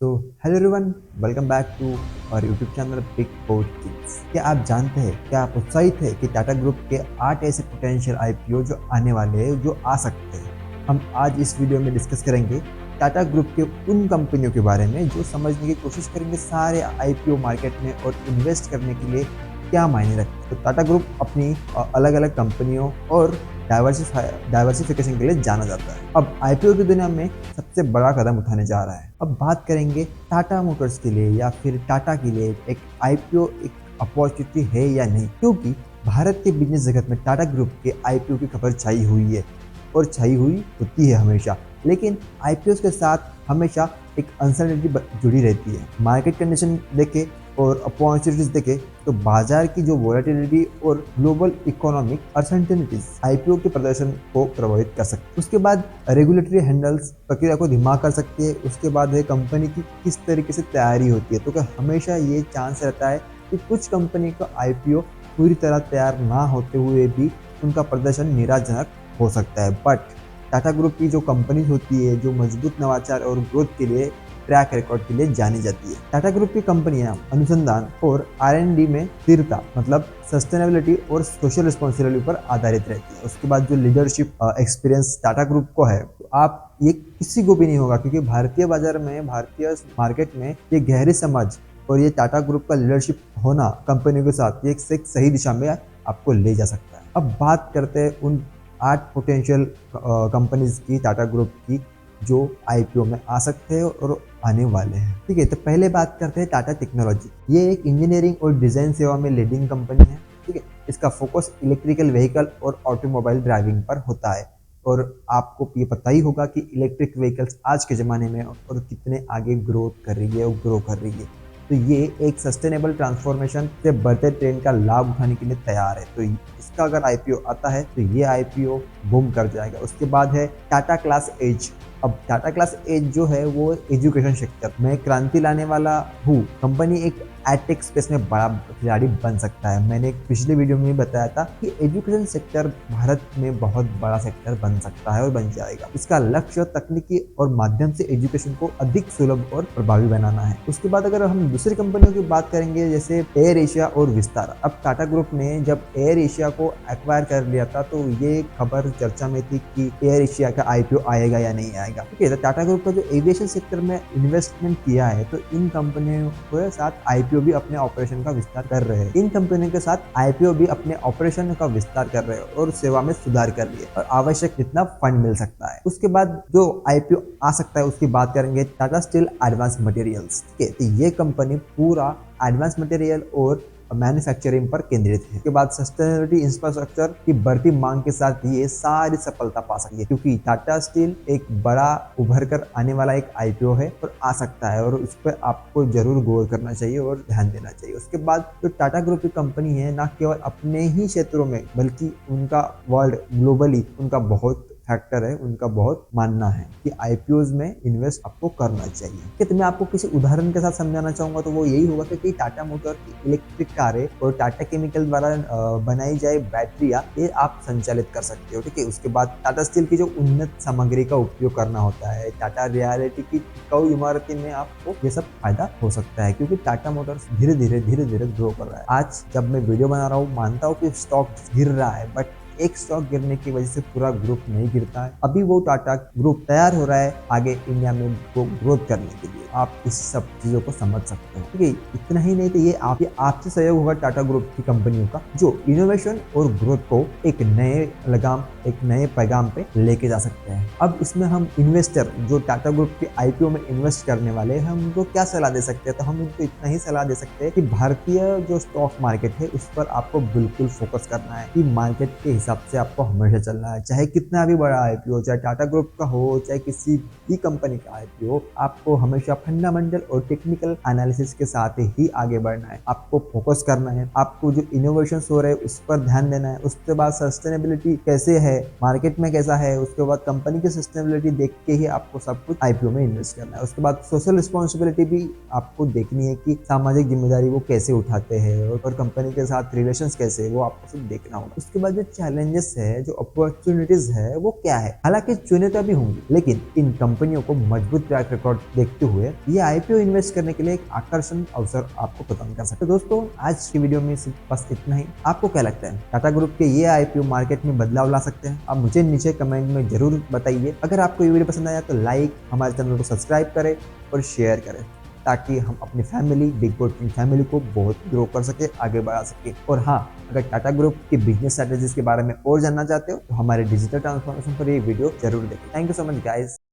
तो hello everyone, welcome back to our YouTube channel big board kids. क्या आप जानते हैं, क्या आप उत्साहित है कि टाटा ग्रुप के 8 ऐसे पोटेंशियल आईपीओ जो आने वाले हैं, जो आ सकते हैं। हम आज इस वीडियो में डिस्कस करेंगे टाटा ग्रुप के उन कंपनियों के बारे में जो समझने की कोशिश करेंगे सारे आईपीओ मार्केट में और इन्वेस्ट करने के लिए क्या मायने रखते हैं। तो टाटा ग्रुप अपनी अलग अलग कंपनियों और डाइवर्सिफिकेशन के लिए जाना जाता है। अब आईपीओ की दुनिया में सबसे बड़ा कदम उठाने जा रहा है। अब बात करेंगे टाटा मोटर्स के लिए या फिर टाटा के लिए एक आईपीओ एक अपॉर्चुनिटी है या नहीं, क्योंकि भारत के बिजनेस जगत में टाटा ग्रुप के आईपीओ की खबर छाई हुई है और छाई हुई होती है हमेशा। लेकिन आईपीओ के साथ हमेशा एक अनसर्टेनिटी जुड़ी रहती है। मार्केट कंडीशन देखे और अपॉर्चुनिटीज देखे तो बाजार की जो वोलेटिलिटी और ग्लोबल इकोनॉमिक अनसर्टेनिटीज आईपीओ के प्रदर्शन को प्रभावित कर सकती है। उसके बाद रेगुलेटरी हैंडल्स प्रक्रिया को धीमा कर सकती है। उसके बाद है कंपनी की किस तरीके से तैयारी होती है। तो क्या हमेशा ये चांस रहता है कि कुछ कंपनी का आईपीओ पूरी तरह तैयार ना होते हुए भी उनका प्रदर्शन निराशजनक हो सकता है। बट टाटा ग्रुप की जो कंपनी होती है, जो मजबूत नवाचार और ग्रोथ के लिए ट्रैक रिकॉर्ड के लिए जानी जाती है। टाटा ग्रुप की कंपनियां अनुसंधान और R&D में स्थिरता मतलब सस्टेनेबिलिटी और सोशल रिस्पॉन्सिबिलिटी पर आधारित रहती है। उसके बाद जो लीडरशिप एक्सपीरियंस टाटा ग्रुप को है, तो आप ये किसी को भी नहीं होगा, क्योंकि भारतीय बाजार में, भारतीय मार्केट में ये गहरी समझ और ये टाटा ग्रुप का लीडरशिप होना कंपनियों के साथ ये एक सही दिशा में आपको ले जा सकता है। अब बात करते हैं उन 8 पोटेंशियल कंपनीज की टाटा ग्रुप की जो आईपीओ में आ सकते हैं और आने वाले हैं। ठीक है, तो पहले बात करते हैं टाटा टेक्नोलॉजी। ये एक इंजीनियरिंग और डिजाइन सेवा में लीडिंग कंपनी है। ठीक है, इसका फोकस इलेक्ट्रिकल व्हीकल और ऑटोमोबाइल ड्राइविंग पर होता है। और आपको ये पता ही होगा कि इलेक्ट्रिक व्हीकल्स आज के ज़माने में और कितने आगे ग्रोथ कर रही है और ग्रो कर रही है। तो ये एक सस्टेनेबल ट्रांसफॉर्मेशन से बढ़ते ट्रेंड का लाभ उठाने के लिए तैयार है। तो इसका अगर आईपीओ आता है तो ये आईपीओ बूम कर जाएगा। उसके बाद है टाटा क्लास एज। अब टाटा क्लास एज जो है वो एजुकेशन सेक्टर में क्रांति लाने वाला हूँ। कंपनी एक एडटेक स्पेस में बड़ा खिलाड़ी बन सकता है। मैंने एक पिछले वीडियो में बताया था कि एजुकेशन सेक्टर भारत में बहुत बड़ा सेक्टर बन सकता है और बन जाएगा। इसका लक्ष्य तकनीकी और माध्यम से एजुकेशन को अधिक सुलभ और प्रभावी बनाना है। उसके बाद अगर हम दूसरी कंपनियों की बात करेंगे, जैसे एयर एशिया और विस्तारा। अब टाटा ग्रुप ने जब एयर एशिया को एक्वायर कर लिया था तो ये खबर चर्चा में थी कि एयर एशिया का आईपीओ आएगा या नहीं आएगा। ठीक है, तो टाटा ग्रुप का जो एविएशन सेक्टर में इन्वेस्टमेंट किया है, तो इन कंपनियों के साथ आईपीओ भी अपने ऑपरेशन का विस्तार कर रहे हैं। इन कंपनियों के साथ आईपीओ भी अपने ऑपरेशन का विस्तार कर रहे हैं और सेवा में सुधार कर लिए और आवश्यक जितना फंड मिल सकता है। उसके बाद जो आईपीओ आ सकता है उसकी बात करेंगे, टाटा स्टील एडवांस मटेरियल्स। ठीक है, तो ये कंपनी पूरा एडवांस मटेरियल और मैन्युफैक्चरिंग पर केंद्रित है। उसके बाद सस्टेनेबिलिटी इंफ्रास्ट्रक्चर की बढ़ती मांग के साथ ये सारी सफलता पा सकती है, क्योंकि टाटा स्टील एक बड़ा उभर कर आने वाला एक आईपीओ है और आ सकता है, और उस पर आपको जरूर गौर करना चाहिए और ध्यान देना चाहिए। उसके बाद जो टाटा ग्रुप की कंपनी है, ना केवल अपने ही क्षेत्रों में बल्कि उनका वर्ल्ड ग्लोबली उनका बहुत फैक्टर है, उनका बहुत मानना है कि आईपीओज में इन्वेस्ट आपको करना चाहिए। कि तो मैं आपको किसी उदाहरण के साथ समझाना चाहूंगा, तो वो यही होगा कि टाटा मोटर की इलेक्ट्रिक कारें और टाटा केमिकल द्वारा बनाई जाए बैटरियां ये आप संचालित कर सकते हो। ठीक है, उसके बाद टाटा स्टील की जो उन्नत सामग्री का उपयोग करना होता है, टाटा रियलिटी की टिकाऊ इमारतें में आपको ये सब फायदा हो सकता है, क्योंकि टाटा मोटर्स धीरे धीरे ग्रो कर रहा है। आज जब मैं वीडियो बना रहा हूँ, मानता हूँ कि स्टॉक गिर रहा है, बट एक स्टॉक गिरने की वजह से पूरा ग्रुप नहीं गिरता है। अभी वो टाटा ग्रुप तैयार हो रहा है आगे इंडिया में वो ग्रोथ करने के लिए। आप इस सब चीजों को समझ सकते हो। ठीक है, इतना ही नहीं तो ये आपसे सहयोग होगा टाटा ग्रुप की कंपनियों का, जो इनोवेशन और ग्रोथ को एक नए पैगाम पे लेके जा सकते हैं। अब इसमें हम इन्वेस्टर जो टाटा ग्रुप के आईपीओ में इन्वेस्ट करने वाले हैं, हम उनको क्या सलाह दे सकते हैं? तो हम उनको इतना ही सलाह दे सकते हैं कि भारतीय जो स्टॉक मार्केट है उस पर आपको बिल्कुल फोकस करना है, कि मार्केट के हिसाब से आपको हमेशा चलना है। चाहे कितना भी बड़ा आईपीओ, चाहे टाटा ग्रुप का हो, चाहे किसी भी कंपनी का आईपीओ, आपको हमेशा फंडामेंटल और टेक्निकल एनालिसिस के साथ ही आगे बढ़ना है। आपको फोकस करना है, आपको जो इनोवेशन हो रहे हैं उस पर ध्यान देना है। उसके बाद सस्टेनेबिलिटी कैसे है, मार्केट में कैसा है, उसके बाद कंपनी की सस्टेनेबिलिटी देख के ही आपको सब कुछ आईपीओ में इन्वेस्ट करना है। उसके बाद सोशल रिस्पॉन्सिबिलिटी भी आपको देखनी है कि सामाजिक जिम्मेदारी वो कैसे उठाते हैं और कंपनी के साथ रिलेशंस कैसे है, वो आपको सब देखना होगा। उसके बाद जो चैलेंज चैलेंजेस है, जो अपॉर्चुनिटीज है, वो क्या है। हालांकि चुने तो अभी होंगी, लेकिन इन कंपनियों को मजबूत ट्रैक रिकॉर्ड देखते हुए ये आईपीओ इन्वेस्ट करने के लिए एक आकर्षण अवसर आपको प्रदान कर सकते हैं। दोस्तों, आज की वीडियो में सिर्फ बस इतना ही। आपको क्या लगता है, टाटा ग्रुप के ये आईपीओ मार्केट में बदलाव ला सकते हैं? आप मुझे नीचे कमेंट में जरूर बताइए। अगर आपको ये वीडियो पसंद आया तो लाइक, हमारे चैनल को सब्सक्राइब करें और शेयर करें, ताकि हम अपनी family, big board team family को बहुत ग्रो कर सके, आगे बढ़ा सके। और हाँ, अगर टाटा ग्रुप की बिजनेस स्ट्रेटेजीज के बारे में और जानना चाहते हो तो हमारे डिजिटल ट्रांसफॉर्मेशन पर ये वीडियो जरूर देखें। Thank you so much guys.